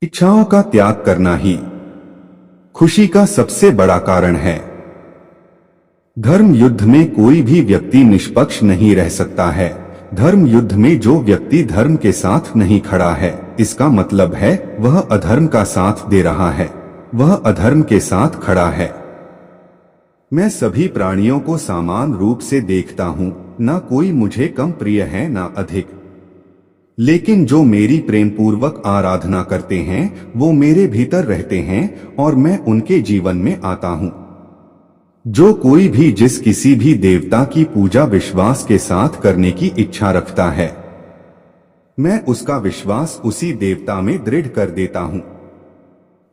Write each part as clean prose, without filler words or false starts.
इच्छाओं का त्याग करना ही खुशी का सबसे बड़ा कारण है। धर्म युद्ध में कोई भी व्यक्ति निष्पक्ष नहीं रह सकता है। धर्म युद्ध में जो व्यक्ति धर्म के साथ नहीं खड़ा है, इसका मतलब है वह अधर्म का साथ दे रहा है, वह अधर्म के साथ खड़ा है। मैं सभी प्राणियों को समान रूप से देखता हूँ, ना कोई मुझे कम प्रिय है ना अधिक। लेकिन जो मेरी प्रेम पूर्वक आराधना करते हैं वो मेरे भीतर रहते हैं और मैं उनके जीवन में आता हूँ। जो कोई भी जिस किसी भी देवता की पूजा विश्वास के साथ करने की इच्छा रखता है, मैं उसका विश्वास उसी देवता में दृढ़ कर देता हूँ।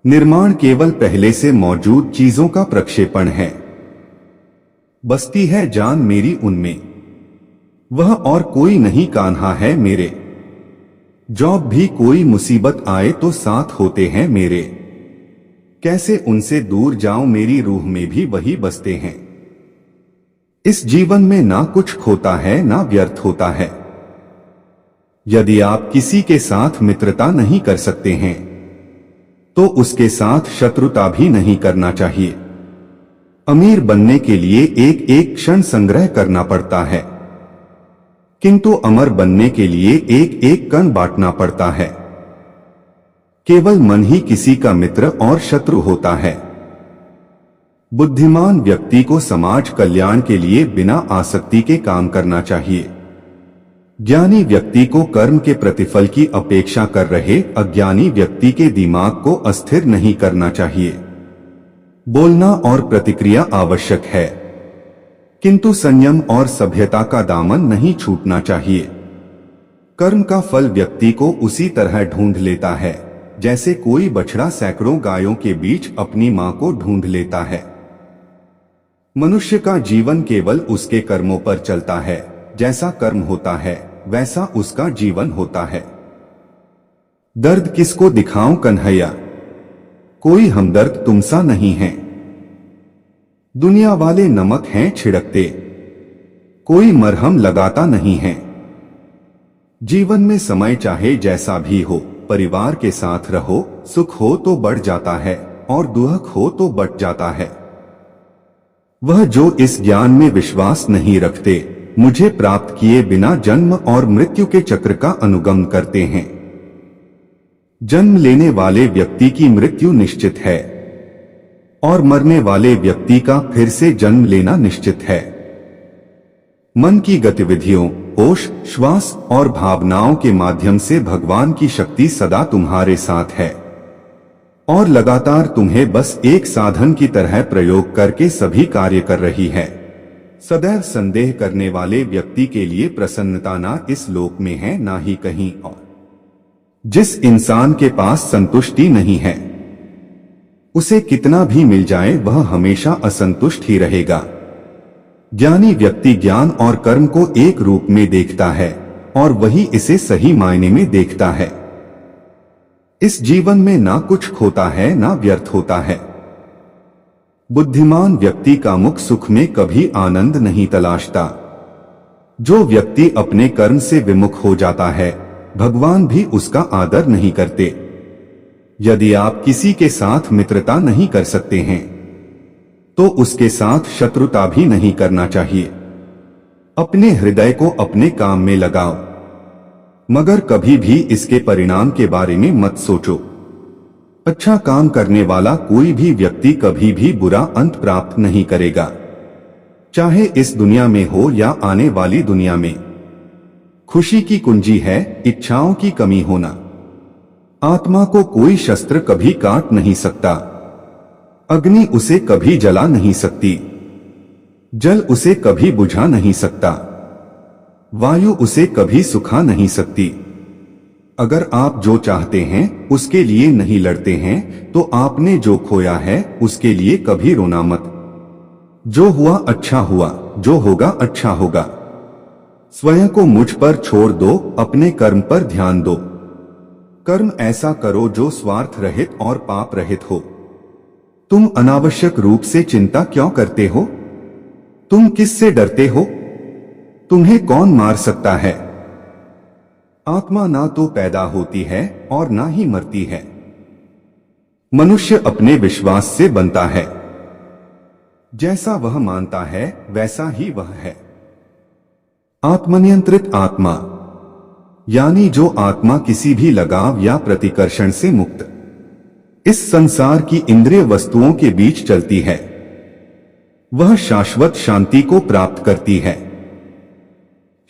निर्माण केवल पहले से मौजूद चीजों का प्रक्षेपण है। बसती है जान मेरी उनमें, वह और कोई नहीं कान्हा है मेरे। जब भी कोई मुसीबत आए तो साथ होते हैं मेरे। कैसे उनसे दूर जाऊं, मेरी रूह में भी वही बसते हैं। इस जीवन में ना कुछ खोता है ना व्यर्थ होता है। यदि आप किसी के साथ मित्रता नहीं कर सकते हैं तो उसके साथ शत्रुता भी नहीं करना चाहिए। अमीर बनने के लिए एक एक क्षण संग्रह करना पड़ता है, किंतु अमर बनने के लिए एक एक कण बांटना पड़ता है। केवल मन ही किसी का मित्र और शत्रु होता है। बुद्धिमान व्यक्ति को समाज कल्याण के लिए बिना आसक्ति के काम करना चाहिए। ज्ञानी व्यक्ति को कर्म के प्रतिफल की अपेक्षा कर रहे अज्ञानी व्यक्ति के दिमाग को अस्थिर नहीं करना चाहिए। बोलना और प्रतिक्रिया आवश्यक है, किंतु संयम और सभ्यता का दामन नहीं छूटना चाहिए। कर्म का फल व्यक्ति को उसी तरह ढूंढ लेता है जैसे कोई बछड़ा सैकड़ों गायों के बीच अपनी मां को ढूंढ लेता है। मनुष्य का जीवन केवल उसके कर्मों पर चलता है। जैसा कर्म होता है वैसा उसका जीवन होता है। दर्द किसको दिखाऊं कन्हैया, कोई हमदर्द तुमसा नहीं है। दुनिया वाले नमक हैं छिड़कते, कोई मरहम लगाता नहीं है। जीवन में समय चाहे जैसा भी हो, परिवार के साथ रहो। सुख हो तो बढ़ जाता है और दुख हो तो बढ़ जाता है। वह जो इस ज्ञान में विश्वास नहीं रखते, मुझे प्राप्त किए बिना जन्म और मृत्यु के चक्र का अनुगमन करते हैं। जन्म लेने वाले व्यक्ति की मृत्यु निश्चित है और मरने वाले व्यक्ति का फिर से जन्म लेना निश्चित है। मन की गतिविधियों, होश, श्वास और भावनाओं के माध्यम से भगवान की शक्ति सदा तुम्हारे साथ है और लगातार तुम्हें बस एक साधन की तरह प्रयोग करके सभी कार्य कर रही है। सदैव संदेह करने वाले व्यक्ति के लिए प्रसन्नता ना इस लोक में है ना ही कहीं और। जिस इंसान के पास संतुष्टि नहीं है, उसे कितना भी मिल जाए वह हमेशा असंतुष्ट ही रहेगा। ज्ञानी व्यक्ति ज्ञान और कर्म को एक रूप में देखता है और वही इसे सही मायने में देखता है। इस जीवन में ना कुछ खोता है ना व्यर्थ होता है। बुद्धिमान व्यक्ति का मुख सुख में कभी आनंद नहीं तलाशता। जो व्यक्ति अपने कर्म से विमुख हो जाता है, भगवान भी उसका आदर नहीं करते। यदि आप किसी के साथ मित्रता नहीं कर सकते हैं तो उसके साथ शत्रुता भी नहीं करना चाहिए। अपने हृदय को अपने काम में लगाओ, मगर कभी भी इसके परिणाम के बारे में मत सोचो। अच्छा काम करने वाला कोई भी व्यक्ति कभी भी बुरा अंत प्राप्त नहीं करेगा, चाहे इस दुनिया में हो या आने वाली दुनिया में। खुशी की कुंजी है इच्छाओं की कमी होना। आत्मा को कोई शस्त्र कभी काट नहीं सकता, अग्नि उसे कभी जला नहीं सकती, जल उसे कभी बुझा नहीं सकता, वायु उसे कभी सुखा नहीं सकती। अगर आप जो चाहते हैं उसके लिए नहीं लड़ते हैं तो आपने जो खोया है उसके लिए कभी रोना मत। जो हुआ अच्छा हुआ, जो होगा अच्छा होगा। स्वयं को मुझ पर छोड़ दो, अपने कर्म पर ध्यान दो। कर्म ऐसा करो जो स्वार्थ रहित और पाप रहित हो। तुम अनावश्यक रूप से चिंता क्यों करते हो? तुम किससे डरते हो? तुम्हें कौन मार सकता है? आत्मा ना तो पैदा होती है और ना ही मरती है। मनुष्य अपने विश्वास से बनता है। जैसा वह मानता है वैसा ही वह है। आत्मनियंत्रित आत्मा यानी जो आत्मा किसी भी लगाव या प्रतिकर्षण से मुक्त इस संसार की इंद्रिय वस्तुओं के बीच चलती है, वह शाश्वत शांति को प्राप्त करती है।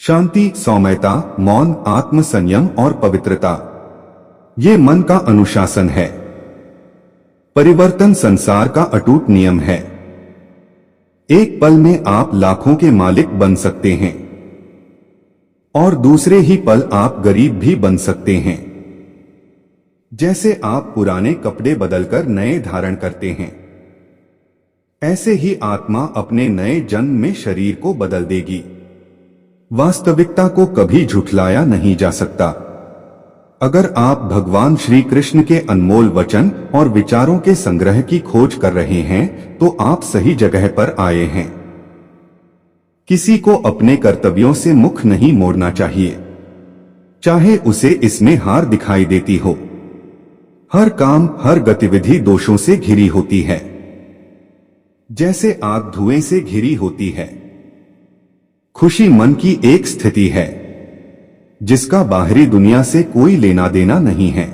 शांति, सौम्यता, मौन, आत्मसंयम और पवित्रता ये मन का अनुशासन है। परिवर्तन संसार का अटूट नियम है। एक पल में आप लाखों के मालिक बन सकते हैं और दूसरे ही पल आप गरीब भी बन सकते हैं। जैसे आप पुराने कपड़े बदलकर नए धारण करते हैं, ऐसे ही आत्मा अपने नए जन्म में शरीर को बदल देगी। वास्तविकता को कभी झुठलाया नहीं जा सकता। अगर आप भगवान श्री कृष्ण के अनमोल वचन और विचारों के संग्रह की खोज कर रहे हैं तो आप सही जगह पर आए हैं। किसी को अपने कर्तव्यों से मुख नहीं मोड़ना चाहिए, चाहे उसे इसमें हार दिखाई देती हो। हर काम, हर गतिविधि दोषों से घिरी होती है, जैसे आग धुएं से घिरी होती है। खुशी मन की एक स्थिति है जिसका बाहरी दुनिया से कोई लेना देना नहीं है।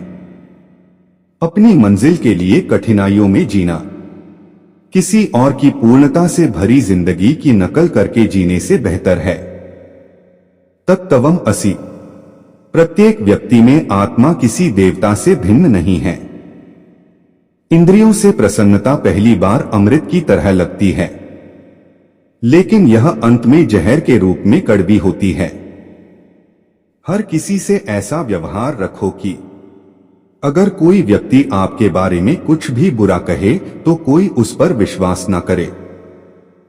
अपनी मंजिल के लिए कठिनाइयों में जीना किसी और की पूर्णता से भरी जिंदगी की नकल करके जीने से बेहतर है। तत्त्वम् असि। प्रत्येक व्यक्ति में आत्मा किसी देवता से भिन्न नहीं है। इंद्रियों से प्रसन्नता पहली बार अमृत की तरह लगती है, लेकिन यह अंत में जहर के रूप में कड़वी होती है। हर किसी से ऐसा व्यवहार रखो कि अगर कोई व्यक्ति आपके बारे में कुछ भी बुरा कहे तो कोई उस पर विश्वास न करे।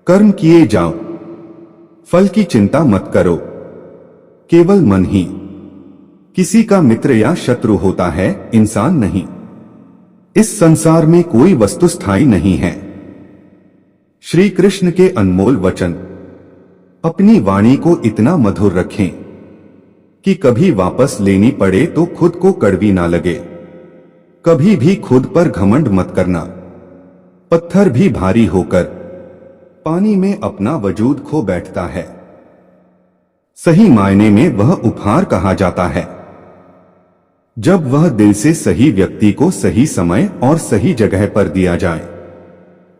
कर्म किए जाओ, फल की चिंता मत करो। केवल मन ही किसी का मित्र या शत्रु होता है, इंसान नहीं। इस संसार में कोई वस्तु स्थायी नहीं है। श्री कृष्ण के अनमोल वचन। अपनी वाणी को इतना मधुर रखें कि कभी वापस लेनी पड़े तो खुद को कड़वी ना लगे। कभी भी खुद पर घमंड मत करना। पत्थर भी भारी होकर पानी में अपना वजूद खो बैठता है। सही मायने में वह उपहार कहा जाता है जब वह दिल से सही व्यक्ति को सही समय और सही जगह पर दिया जाए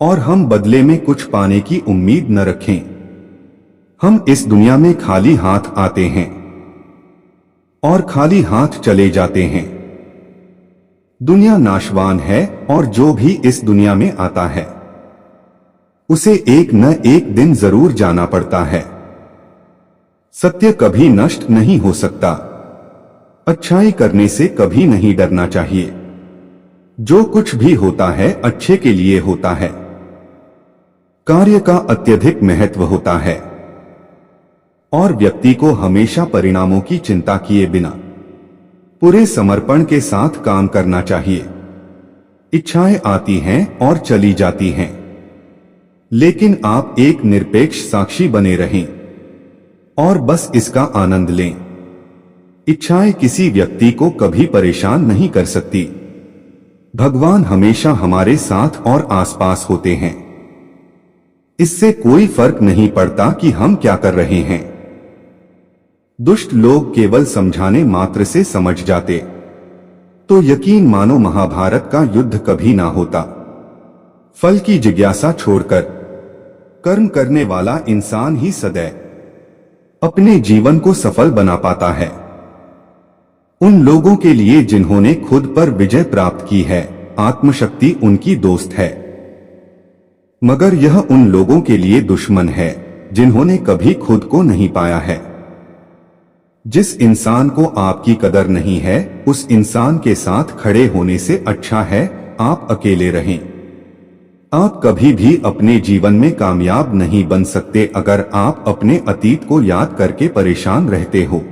और हम बदले में कुछ पाने की उम्मीद न रखें। हम इस दुनिया में खाली हाथ आते हैं और खाली हाथ चले जाते हैं। दुनिया नाशवान है और जो भी इस दुनिया में आता है उसे एक न एक दिन जरूर जाना पड़ता है। सत्य कभी नष्ट नहीं हो सकता। अच्छाई करने से कभी नहीं डरना चाहिए। जो कुछ भी होता है अच्छे के लिए होता है। कार्य का अत्यधिक महत्व होता है और व्यक्ति को हमेशा परिणामों की चिंता किए बिना पूरे समर्पण के साथ काम करना चाहिए। इच्छाएं आती हैं और चली जाती हैं, लेकिन आप एक निरपेक्ष साक्षी बने रहें और बस इसका आनंद लें। इच्छाएं किसी व्यक्ति को कभी परेशान नहीं कर सकती। भगवान हमेशा हमारे साथ और आसपास होते हैं। इससे कोई फर्क नहीं पड़ता कि हम क्या कर रहे हैं। दुष्ट लोग केवल समझाने मात्र से समझ जाते तो यकीन मानो महाभारत का युद्ध कभी ना होता। फल की जिज्ञासा छोड़कर कर्म करने वाला इंसान ही सदैव अपने जीवन को सफल बना पाता है। उन लोगों के लिए जिन्होंने खुद पर विजय प्राप्त की है, आत्मशक्ति उनकी दोस्त है, मगर यह उन लोगों के लिए दुश्मन है जिन्होंने कभी खुद को नहीं पाया है। जिस इंसान को आपकी कदर नहीं है, उस इंसान के साथ खड़े होने से अच्छा है आप अकेले रहें। आप कभी भी अपने जीवन में कामयाब नहीं बन सकते अगर आप अपने अतीत को याद करके परेशान रहते हो।